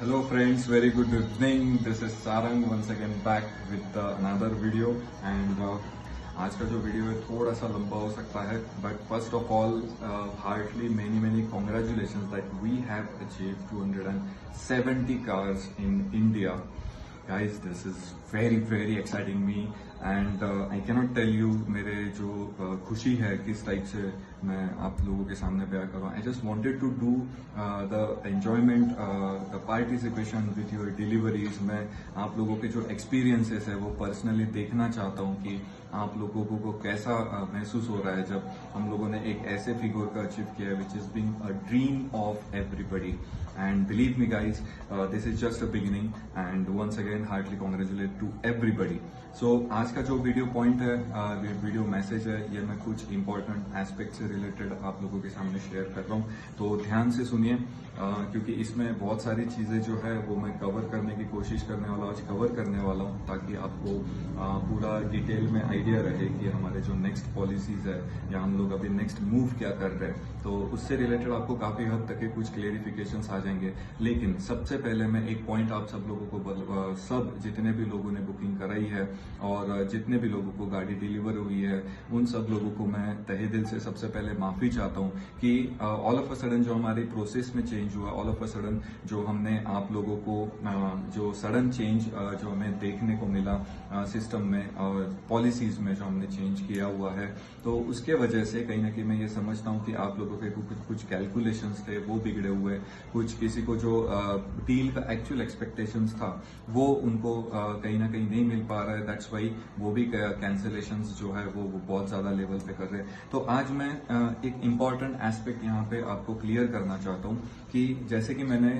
Hello friends, very good evening. This is Sarang once again back with another video and आज का जो video है थोड़ा सा लंबा हो सकता है but first of all heartly many congratulations that we have achieved 270 cars in India. Guys, this is very exciting me and I cannot tell you मेरे जो खुशी है किस टाइप से मैं आप लोगों के सामने बयां करूँ. I just wanted to do the enjoyment, the participation with your deliveries. मैं आप लोगों के जो experiences है वो पर्सनली देखना चाहता हूँ कि आप लोगों को कैसा महसूस हो रहा है जब हम लोगों ने एक ऐसे फिगर का अचीव किया है which is being a dream of everybody. And believe me guys, this is just a beginning and once again heartly congratulate to everybody. So आज का जो वीडियो पॉइंट है, वीडियो मैसेज है, ये मैं कुछ इंपॉर्टेंट एस्पेक्ट से रिलेटेड आप लोगों के सामने शेयर कर रहा हूँ. तो ध्यान से सुनिए क्योंकि इसमें बहुत सारी चीजें जो है वो मैं कवर करने की कोशिश करने वाला हूँ, आज कवर करने वाला हूँ ताकि आपको पूरा डिटेल में आइडिया रहे कि हमारे जो नेक्स्ट पॉलिसीज है या हम लोग अभी नेक्स्ट मूव क्या कर रहे हैं. तो उससे रिलेटेड आपको काफी हद तक के कुछ क्लेरिफिकेशंस आ जाएंगे. लेकिन सबसे पहले मैं एक पॉइंट आप सब लोगों को सब जितने भी लोगों ने बुकिंग कराई है और जितने भी लोगों को गाड़ी डिलीवर हुई है उन सब लोगों को मैं तहे दिल से सबसे पहले माफी चाहता हूँ कि ऑल ऑफ अ सडन जो हमारी प्रोसेस में चेंज हुआ, ऑल ऑफ अ सडन जो हमने आप लोगों को जो सडन चेंज जो हमें देखने को मिला सिस्टम में और पॉलिसीज में जो हमने चेंज किया हुआ है, तो उसके वजह से कहीं ना कहीं मैं ये समझता हूँ कि आप लोगों के कुछ कैलकुलेशंस थे वो बिगड़े हुए, कुछ किसी को जो डील का एक्चुअल एक्सपेक्टेशंस था वो उनको कहीं ना कहीं नहीं मिल पा रहा है. दैट्स वाई वो भी कैंसिलेशंस जो है वो बहुत ज्यादा लेवल पे कर रहे हैं. तो आज मैं एक इम्पॉर्टेंट एस्पेक्ट यहाँ पे आपको क्लियर करना चाहता हूँ कि जैसे कि मैंने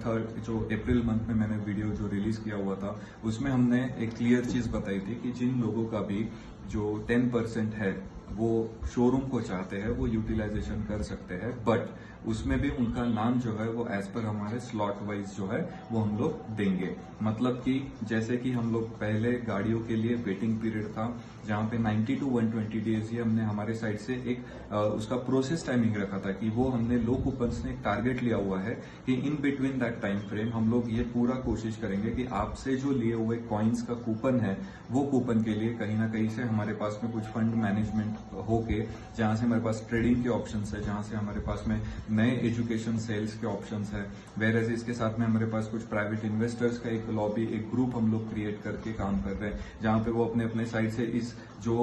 थर्ड जो अप्रैल मंथ में मैंने वीडियो जो रिलीज किया हुआ था उसमें हमने एक क्लियर चीज बताई थी कि जिन लोगों का भी जो 10% है वो शोरूम को चाहते हैं वो यूटिलाइजेशन कर सकते हैं, बट उसमें भी उनका नाम जो है वो एज पर हमारे स्लॉट वाइज जो है वो हम लोग देंगे. मतलब कि जैसे कि हम लोग पहले गाड़ियों के लिए वेटिंग पीरियड था जहां पे 90 to 120 डेज ही हमने हमारे साइड से एक उसका प्रोसेस टाइमिंग रखा था कि वो हमने लो कूपन्स ने एक टारगेट लिया हुआ है कि in between that time frame हम लोग ये पूरा कोशिश करेंगे कि आपसे जो लिए हुए कॉइन्स का कूपन है वो कूपन के लिए कहीं ना कहीं से हमारे पास में कुछ फंड मैनेजमेंट होके, जहां से हमारे पास ट्रेडिंग के ऑप्शंस है, जहां से हमारे पास में नए एजुकेशन सेल्स के ऑप्शंस है, वेयर इसके साथ में हमारे पास कुछ प्राइवेट इन्वेस्टर्स का एक लॉबी, एक ग्रुप हम लोग क्रिएट करके काम कर रहे हैं जहां पे वो अपने अपने साइड से इस जो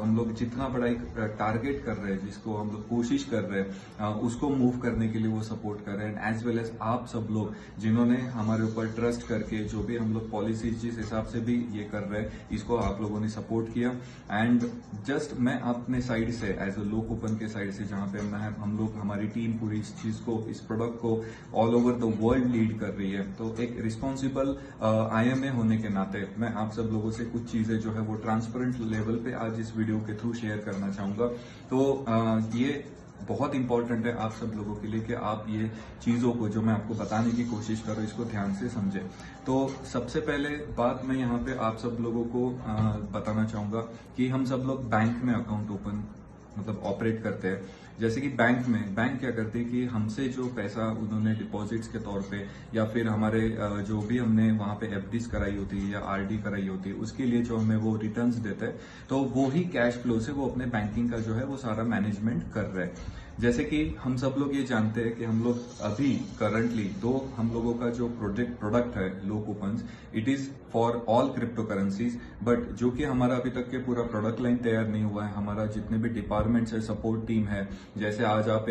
हम लोग जितना बड़ा एक टारगेट कर रहे हैं, जिसको हम लोग कोशिश कर रहे हैं उसको मूव करने के लिए वो सपोर्ट कर रहे हैं. एज वेल एज आप सब लोग जिन्होंने हमारे ऊपर ट्रस्ट करके जो भी हम लोग पॉलिसीज जिस हिसाब से भी ये कर रहे हैं इसको आप लोगों ने सपोर्ट किया. एंड जस्ट मैं अपने साइड से एज अ लो कूपन के साइड से जहां पे हम लोग हमारी टीम पूरी इस चीज को, इस प्रोडक्ट को all over the world lead कर रही है, तो एक रिस्पॉन्सिबल IMA होने के नाते मैं आप सब लोगों से कुछ चीजें जो है वो ट्रांसपेरेंट लेवल पे आज इस वीडियो के थ्रू शेयर करना चाहूंगा. तो ये बहुत इंपॉर्टेंट है आप सब लोगों के लिए कि आप ये चीजों को जो मैं आपको बताने की कोशिश कर रहा हूँ इसको ध्यान से समझें. तो सबसे पहले बात मैं यहाँ पे आप सब लोगों को बताना चाहूंगा कि हम सब लोग बैंक में अकाउंट ओपन मतलब ऑपरेट करते हैं. जैसे कि बैंक क्या करते हैं कि हमसे जो पैसा उन्होंने डिपॉजिट्स के तौर पे या फिर हमारे जो भी हमने वहां पे FDs कराई होती है या RD कराई होती है उसके लिए जो हमें वो रिटर्न्स देते हैं, तो वो ही कैश फ्लो से वो अपने बैंकिंग का जो है वो सारा मैनेजमेंट कर रहे हैं. जैसे कि हम सब लोग ये जानते हैं कि हम लोग अभी करंटली हम लोगों का जो प्रोडक्ट है low coupons, it is for all crypto currencies, but जो कि हमारा अभी तक के पूरा प्रोडक्ट लाइन तैयार नहीं हुआ है. हमारा जितने भी डिपार्टमेंट्स है, सपोर्ट टीम है, जैसे आज आप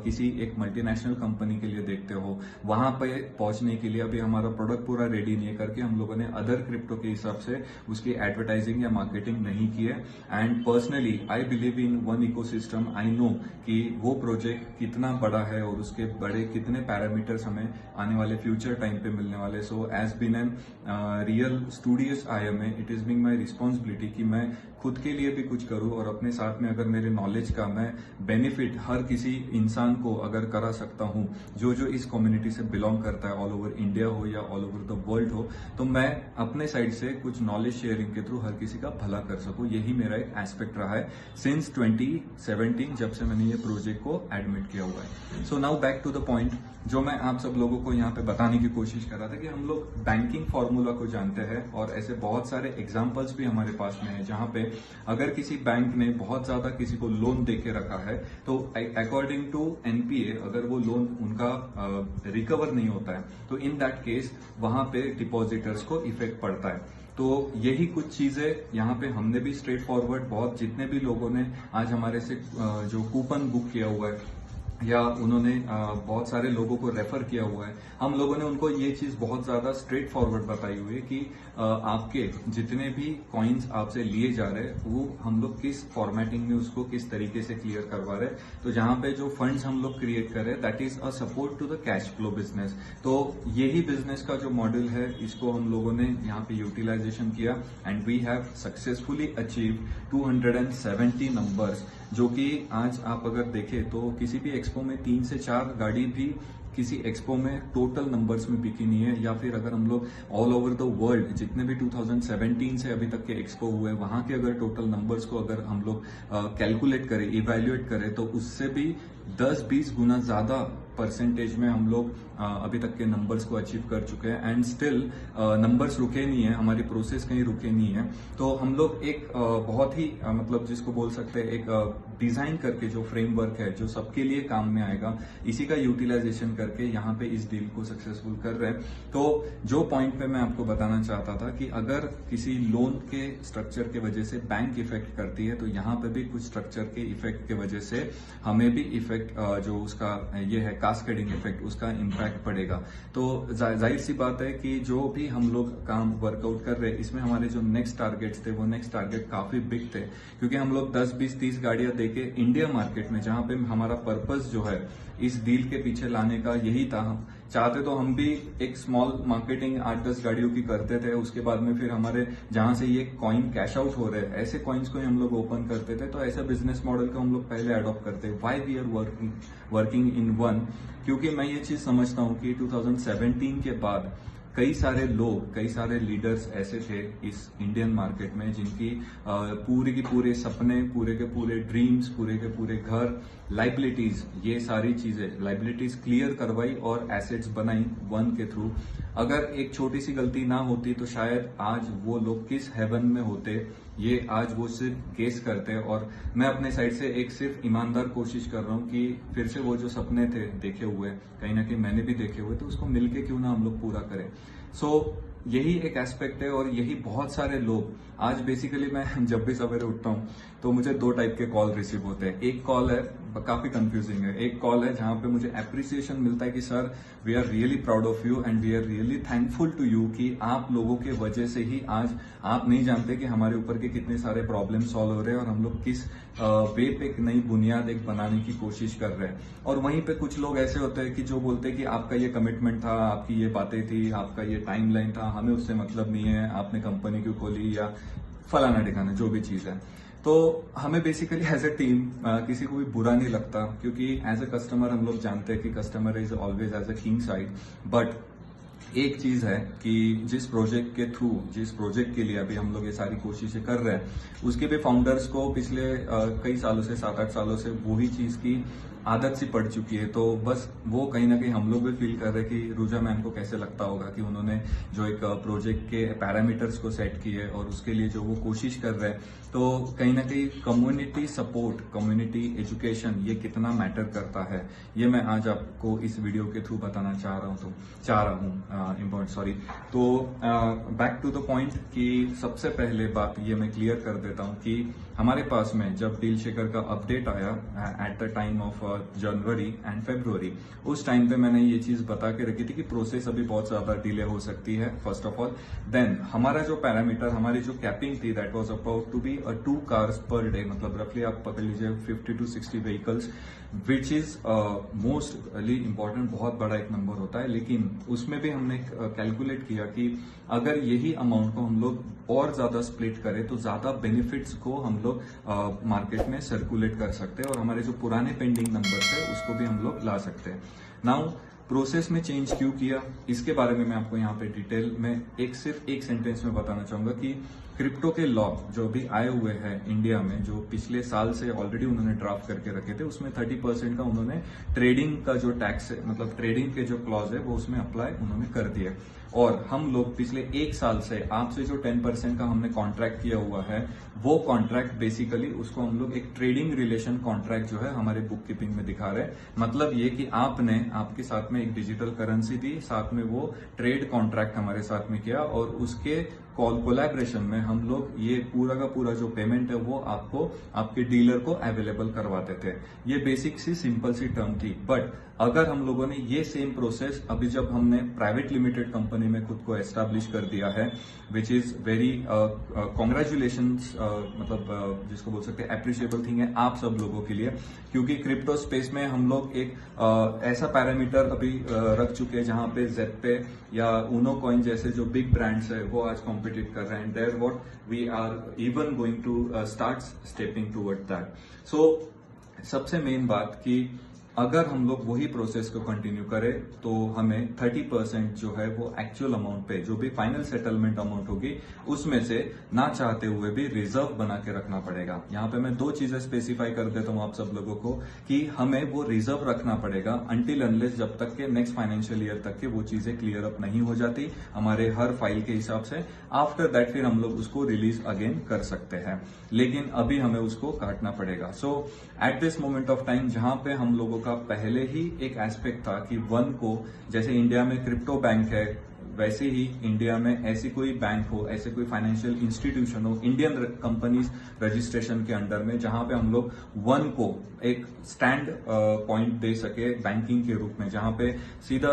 किसी एक मल्टीनेशनल कंपनी के लिए देखते हो, वहां पे पहुंचने के लिए अभी हमारा प्रोडक्ट पूरा रेडी नहीं है करके हम लोगों ने अदर क्रिप्टो के हिसाब से उसकी एडवर्टाइजिंग या मार्केटिंग नहीं की है. And personally I believe in one ecosystem. I know कि वो प्रोजेक्ट कितना बड़ा है और उसके बड़े कितने पैरामीटर्स हमें आने वाले फ्यूचर टाइम पे मिलने वाले. So as been an real studious IMA, it is being my responsibility कि मैं खुद के लिए भी कुछ करूं और अपने साथ में अगर मेरे नॉलेज का मैं बेनिफिट हर किसी इंसान को अगर करा सकता हूं जो जो इस कम्युनिटी से बिलोंग करता है, ऑल ओवर इंडिया हो या ऑल ओवर द वर्ल्ड हो, तो मैं अपने साइड से कुछ नॉलेज शेयरिंग के थ्रू हर किसी का भला कर सकूं। यही मेरा एक एस्पेक्ट रहा है सिंस 2017 जब से मैंने ये प्रोजेक्ट को एडमिट किया हुआ है। So now back to the point, जो मैं आप सब लोगों को यहाँ पे बताने की कोशिश कर रहा था कि हम लोग बैंकिंग फॉर्मूला को जानते हैं और ऐसे बहुत सारे एग्जांपल्स भी हमारे पास में है जहां पे अगर किसी बैंक ने बहुत ज्यादा किसी को लोन देके रखा है तो अकॉर्डिंग टू एनपीए अगर वो लोन उनका रिकवर नहीं होता है तो इन दैट केस वहां पे डिपॉजिटर्स को इफेक्ट पड़ता है। तो यही कुछ चीजें यहाँ पे हमने भी स्ट्रेट फॉरवर्ड बहुत जितने भी लोगों ने आज हमारे से जो कूपन बुक किया हुआ है या उन्होंने बहुत सारे लोगों को रेफर किया हुआ है, हम लोगों ने उनको ये चीज बहुत ज्यादा स्ट्रेट फॉरवर्ड बताई हुई है कि आपके जितने भी कॉइन्स आपसे लिए जा रहे हैं वो हम लोग किस फॉर्मेटिंग में उसको किस तरीके से क्लियर करवा रहे हैं। तो जहां पे जो फंड्स हम लोग क्रिएट कर रहे हैं that is a support to the cash flow business. तो यही बिजनेस का जो मॉडल है इसको हम लोगों ने यहाँ पे यूटिलाइजेशन किया and we have successfully achieve 270 numbers, जो कि आज आप अगर देखें तो किसी भी एक्सपो में 3 से 4 गाड़ी भी किसी एक्सपो में टोटल नंबर्स में बिकी नहीं है। या फिर अगर हम लोग ऑल ओवर द वर्ल्ड जितने भी 2017 से अभी तक के एक्सपो हुए वहां के अगर टोटल नंबर्स को अगर हम लोग कैलकुलेट करें, इवेल्युएट करें तो उससे भी 10-20 गुना ज्यादा परसेंटेज में हम लोग अभी तक के नंबर्स को अचीव कर चुके हैं एंड स्टिल नंबर्स रुके नहीं है, हमारी प्रोसेस कहीं रुके नहीं है। तो हम लोग एक बहुत ही मतलब जिसको बोल सकते हैं एक डिजाइन करके जो फ्रेमवर्क है जो सबके लिए काम में आएगा, इसी का यूटिलाइजेशन करके यहाँ पे इस डील को सक्सेसफुल कर रहे हैं। तो जो पॉइंट पे मैं आपको बताना चाहता था कि अगर किसी लोन के स्ट्रक्चर के वजह से बैंक इफेक्ट करती है तो यहाँ पे भी कुछ स्ट्रक्चर के इफेक्ट के वजह से हमें भी इफेक्ट जो उसका ये है कास्केडिंग इफेक्ट उसका इम्पैक्ट पड़ेगा। तो जाहिर सी बात है कि जो भी हम लोग काम वर्कआउट कर रहे हैं इसमें हमारे जो नेक्स्ट टारगेट्स थे वो नेक्स्ट टारगेट काफी बिग थे, क्योंकि हम लोग 10, 20, 30 गाड़ियां देके इंडिया मार्केट में जहां पे हमारा पर्पस जो है इस डील के पीछे लाने का यही था। चाहते तो हम भी एक स्मॉल मार्केटिंग 8-10 गाड़ियों की करते थे, उसके बाद में फिर हमारे जहां से ये कॉइन कैश आउट हो रहे हैं ऐसे कॉइन्स को ही हम लोग ओपन करते थे। तो ऐसा बिजनेस मॉडल को हम लोग पहले अडॉप्ट करते। Why we are working in one, क्योंकि मैं ये चीज समझता हूं कि 2017 के बाद कई सारे लोग, कई सारे लीडर्स ऐसे थे इस इंडियन मार्केट में जिनकी पूरे के पूरे सपने, पूरे के पूरे ड्रीम्स, पूरे के पूरे घर, लाइबिलिटीज, ये सारी चीजें लाइबिलिटीज क्लियर करवाई और एसेट्स बनाई वन के थ्रू। अगर एक छोटी सी गलती ना होती तो शायद आज वो लोग किस हेवन में होते, ये आज वो सिर्फ गेस करते हैं। और मैं अपने साइड से एक सिर्फ ईमानदार कोशिश कर रहा हूँ कि फिर से वो जो सपने थे देखे हुए, कहीं ना कहीं मैंने भी देखे हुए, तो उसको मिलके क्यों ना हम लोग पूरा करें। सो यही एक एस्पेक्ट है और यही बहुत सारे लोग आज बेसिकली मैं जब भी सवेरे उठता हूँ तो मुझे 2 टाइप के कॉल रिसीव होते हैं। एक कॉल है काफी कंफ्यूजिंग है, एक कॉल है जहां पे मुझे एप्रिसिएशन मिलता है कि sir we are really proud of you and we are really thankful to you कि आप लोगों के वजह से ही आज आप नहीं जानते कि हमारे ऊपर के कितने सारे प्रॉब्लम सॉल्व हो रहे हैं और हम लोग किस वे पे एक नई बुनियाद एक बनाने की कोशिश कर रहे हैं। और वहीं पे कुछ लोग ऐसे होते हैं कि जो बोलते हैं कि आपका ये कमिटमेंट था, आपकी ये बातें थी, आपका ये टाइमलाइन था, हमें उससे मतलब नहीं है, आपने कंपनी क्यों खोली या फलाना ठिकाना जो भी चीज है। तो हमें बेसिकली एज ए टीम किसी को भी बुरा नहीं लगता, क्योंकि एज ए कस्टमर हम लोग जानते हैं कि customer is always as a king side. But एक चीज है कि जिस प्रोजेक्ट के थ्रू, जिस प्रोजेक्ट के लिए अभी हम लोग ये सारी कोशिशें कर रहे हैं, उसके भी फाउंडर्स को पिछले कई सालों से, 7-8 सालों से वही चीज की आदत सी पड़ चुकी है। तो बस वो कहीं ना कहीं हम लोग भी फील कर रहे हैं कि रूजा मैम को कैसे लगता होगा कि उन्होंने जो एक प्रोजेक्ट के पैरामीटर्स को सेट किए और उसके लिए जो वो कोशिश कर रहे हैं, तो कहीं ना कहीं कम्युनिटी सपोर्ट, कम्युनिटी एजुकेशन ये कितना मैटर करता है, ये मैं आज आपको इस वीडियो के थ्रू बताना चाह रहा हूँ। तो बैक टू द पॉइंट कि सबसे पहले बात ये मैं क्लियर कर देता हूँ कि हमारे पास में जब डील शेकर का अपडेट आया at the time of January and February, उस टाइम पे मैंने ये चीज बता के रखी थी कि प्रोसेस अभी बहुत ज्यादा डिले हो सकती है फर्स्ट ऑफ ऑल। देन हमारा जो पैरामीटर, हमारी जो कैपिंग थी, that was about to be 2 cars per day, मतलब रफली आप पकड़ लीजिए 50 to 60 vehicles, which is mostly important, बहुत बड़ा एक नंबर होता है। लेकिन उसमें भी हमने कैलकुलेट किया कि अगर यही अमाउंट को हम लोग और ज्यादा स्प्लिट करें तो ज्यादा बेनिफिट्स को हम लोग मार्केट में सर्कुलेट कर सकते हैं और हमारे जो पुराने पेंडिंग नंबर्स है उसको भी हम लोग ला सकते हैं। नाउ प्रोसेस में चेंज क्यों किया, इसके बारे में मैं आपको यहाँ पे डिटेल में सिर्फ एक सेंटेंस में बताना चाहूंगा कि क्रिप्टो के लॉ जो अभी आए हुए हैं इंडिया में, जो पिछले साल से ऑलरेडी उन्होंने ड्राफ्ट करके रखे थे, उसमें 30% का उन्होंने ट्रेडिंग का जो टैक्स है, मतलब ट्रेडिंग के जो क्लॉज है वो उसमें अप्लाई उन्होंने कर दिया। और हम लोग पिछले एक साल से आपसे जो 10% का हमने कॉन्ट्रैक्ट किया हुआ है, वो कॉन्ट्रैक्ट बेसिकली उसको हम लोग एक ट्रेडिंग रिलेशन कॉन्ट्रैक्ट जो है हमारे बुक कीपिंग में दिखा रहे हैं। मतलब ये कि आपने आपके साथ में एक डिजिटल करेंसी दी, साथ में वो ट्रेड कॉन्ट्रैक्ट हमारे साथ में किया और उसके कोलैबोरेशन में हम लोग ये पूरा का पूरा जो पेमेंट है वो आपको आपके डीलर को अवेलेबल करवाते थे। ये बेसिक सी सिंपल सी टर्म थी। बट अगर हम लोगों ने ये सेम प्रोसेस अभी जब हमने प्राइवेट लिमिटेड कंपनी में खुद को एस्टैब्लिश कर दिया है, विच इज वेरी कॉन्ग्रेचुलेशंस, मतलब जिसको बोल सकते हैं अप्रिशिएबल थिंग है आप सब लोगों के लिए, क्योंकि क्रिप्टो स्पेस में हम लोग एक ऐसा पैरामीटर अभी रख चुके हैं जहां पे ज़ेप्पे या ऊनो कॉइन जैसे जो बिग ब्रांड्स है वो आज कॉम्पिटिट कर रहे हैं। There what we are even going to start stepping toward that. So सबसे मेन बात कि अगर हम लोग वही प्रोसेस को कंटिन्यू करें तो हमें 30% जो है वो एक्चुअल अमाउंट पे, जो भी फाइनल सेटलमेंट अमाउंट होगी, उसमें से ना चाहते हुए भी रिजर्व बना के रखना पड़ेगा। यहाँ पे मैं 2 चीजें स्पेसिफाई कर देता हूँ आप सब लोगों को कि हमें वो रिजर्व रखना पड़ेगा अनटिल अनलेस जब तक के नेक्स्ट फाइनेंशियल ईयर तक के वो चीजें क्लियर अप नहीं हो जाती हमारे हर फाइल के हिसाब से। आफ्टर दैट फिर हम लोग उसको रिलीज अगेन कर सकते हैं, लेकिन अभी हमें उसको काटना पड़ेगा। So at this moment of time जहां पे हम लोगों का पहले ही एक एस्पेक्ट था कि वन को, जैसे इंडिया में क्रिप्टो बैंक है, वैसे ही इंडिया में ऐसी कोई बैंक हो, ऐसे कोई फाइनेंशियल इंस्टीट्यूशन हो इंडियन कंपनीज रजिस्ट्रेशन के अंडर में, जहां पे हम लोग वन को एक स्टैंड पॉइंट दे सके बैंकिंग के रूप में, जहां पे सीधा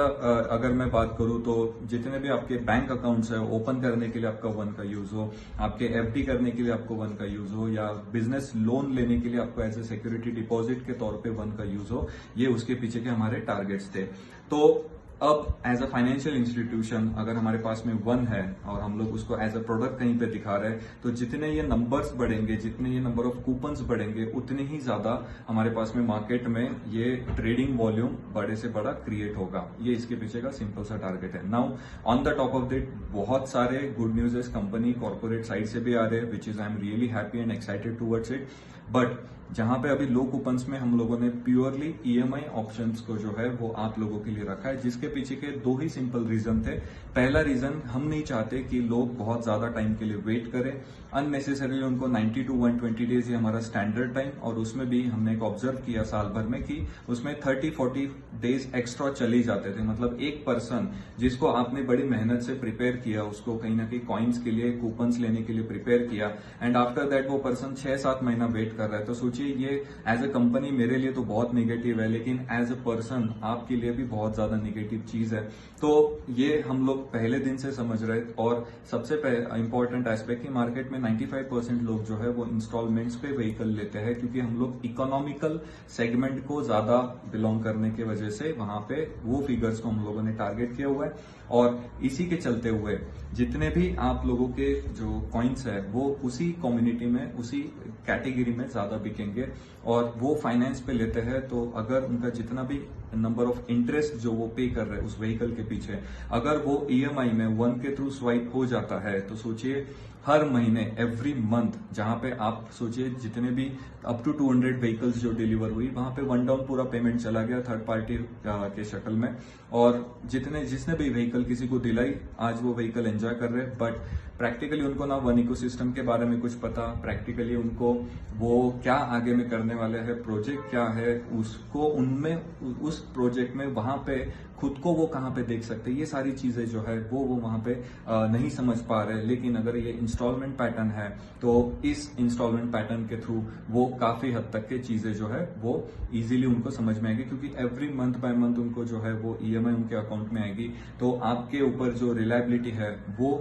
अगर मैं बात करूं तो जितने भी आपके बैंक अकाउंट्स है ओपन करने के लिए आपका वन का यूज हो, आपके एफडी करने के लिए आपको वन का यूज हो, या बिजनेस लोन लेने के लिए आपको एज ए सिक्योरिटी डिपॉजिट के तौर पे वन का यूज हो, ये उसके पीछे के हमारे टारगेट्स थे। तो अब एज अ फाइनेंशियल इंस्टीट्यूशन अगर हमारे पास में वन है और हम लोग उसको एज अ प्रोडक्ट कहीं पे दिखा रहे हैं, तो जितने ये नंबर्स बढ़ेंगे, जितने ये नंबर ऑफ कूपन्स बढ़ेंगे, उतने ही ज्यादा हमारे पास में मार्केट में ये ट्रेडिंग वॉल्यूम बड़े से बड़ा क्रिएट होगा। ये इसके पीछे का सिंपल सा टारगेट है। Now on the top of this बहुत सारे good news company corporate side से भी आ रहे हैं, which is I am really happy and excited towards it. But जहां पे अभी लो कूपन्स में हम लोगों ने प्योरली ईएमआई ऑप्शंस को जो है वो आप लोगों के लिए रखा है, जिसके पीछे के 2 ही सिंपल रीजन थे। पहला रीजन, हम नहीं चाहते कि लोग बहुत ज्यादा टाइम के लिए वेट करें अननेसेसरीली। उनको 90 to 120 डेज ये हमारा स्टैंडर्ड टाइम, और उसमें भी हमने एक ऑब्जर्व किया साल भर में कि उसमें 30-40 डेज एक्स्ट्रा चले जाते थे। मतलब एक पर्सन जिसको आपने बड़ी मेहनत से प्रिपेयर किया, उसको कहीं ना कहीं कॉइन्स के लिए, कूपन्स लेने के लिए प्रिपेयर किया, एंड आफ्टर दैट वो पर्सन 6-7 महीना वेट कर रहा है। तो सोचिए ये एज अ कंपनी मेरे लिए तो बहुत निगेटिव है, लेकिन एज अ पर्सन आपके लिए भी बहुत ज्यादा निगेटिव चीज है। तो ये हम लोग पहले दिन से समझ रहे। और सबसे इंपॉर्टेंट एस्पेक्ट कि मार्केट में 95% लोग जो है वो इंस्टॉलमेंट्स पे व्हीकल लेते हैं, क्योंकि हम लोग इकोनॉमिकल सेगमेंट को ज्यादा बिलोंग करने की वजह से वहां पे वो फिगर्स को हम लोगों ने टारगेट किया हुआ है। और इसी के चलते हुए जितने भी आप लोगों के जो कॉइन्स है वो उसी कम्युनिटी में, उसी कैटेगरी में ज्यादा बिकेंगे। और वो फाइनेंस पे लेते हैं, तो अगर उनका जितना भी नंबर ऑफ इंटरेस्ट जो वो पे कर रहे हैं उस व्हीकल के पीछे, अगर वो ईएमआई में वन के थ्रू स्वाइप हो जाता है, तो सोचिए हर महीने एवरी मंथ, जहां पे आप सोचिए जितने भी अप टू 200 व्हीकल्स जो डिलीवर हुई, वहां पे वन डाउन पूरा पेमेंट चला गया थर्ड पार्टी के शक्ल में। और जिसने भी व्हीकल किसी को दिलाई, आज वो व्हीकल एंजॉय कर रहे हैं। बट प्रैक्टिकली उनको ना वन इकोसिस्टम के बारे में कुछ पता, प्रैक्टिकली उनको वो क्या आगे में करने वाले हैं, प्रोजेक्ट क्या है, उसको उनमें उस उस प्रोजेक्ट में वहां पे खुद को वो कहाँ पे देख सकते हैं, ये सारी चीजें जो है वो वहां पे नहीं समझ पा रहे। लेकिन अगर ये इंस्टॉलमेंट पैटर्न है तो इस इंस्टॉलमेंट पैटर्न के थ्रू वो काफी हद तक के चीजें जो है वो इजीली उनको समझ में आएगी, क्योंकि एवरी मंथ बाय मंथ उनको जो है वो ईएमआई उनके अकाउंट में आएगी। तो आपके ऊपर जो रिलायबिलिटी है वो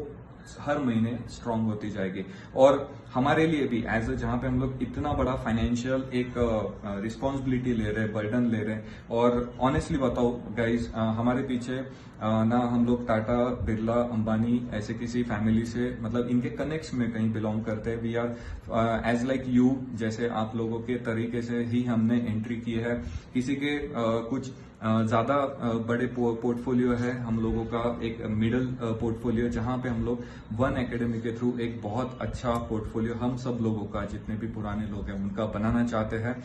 हर महीने स्ट्रांग होती जाएगी। और हमारे लिए भी एज अ, जहां पे हम लोग इतना बड़ा फाइनेंशियल एक रिस्पॉन्सिबिलिटी ले रहे हैं, बर्डन ले रहे हैं, और ऑनेस्टली बताओ गाइज, हमारे पीछे ना हम लोग टाटा, बिरला, अंबानी ऐसे किसी फैमिली से, मतलब इनके कनेक्ट्स में कहीं बिलोंग करते हैं। We are as like you, जैसे आप लोगों के तरीके से ही हमने एंट्री की है। किसी के कुछ ज्यादा बड़े पोर्टफोलियो है, हम लोगों का एक मिडिल पोर्टफोलियो, जहां पे हम लोग वन एकेडमी के थ्रू एक बहुत अच्छा पोर्टफोलियो हम सब लोगों का, जितने भी पुराने लोग हैं उनका बनाना चाहते हैं।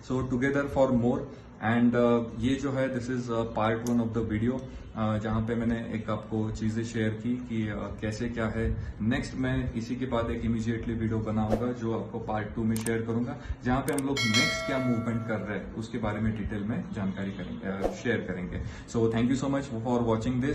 सो टुगेदर फॉर मोर। एंड ये जो है this is part 1 of the video, जहां पे मैंने एक आपको चीजें शेयर की कि कैसे क्या है। नेक्स्ट मैं इसी के बाद एक इमीडिएटली वीडियो बनाऊंगा जो आपको पार्ट 2 में शेयर करूंगा, जहां पे हम लोग नेक्स्ट क्या मूवमेंट कर रहे हैं उसके बारे में डिटेल में जानकारी करेंगे, शेयर करेंगे। So thank you so much for watching this.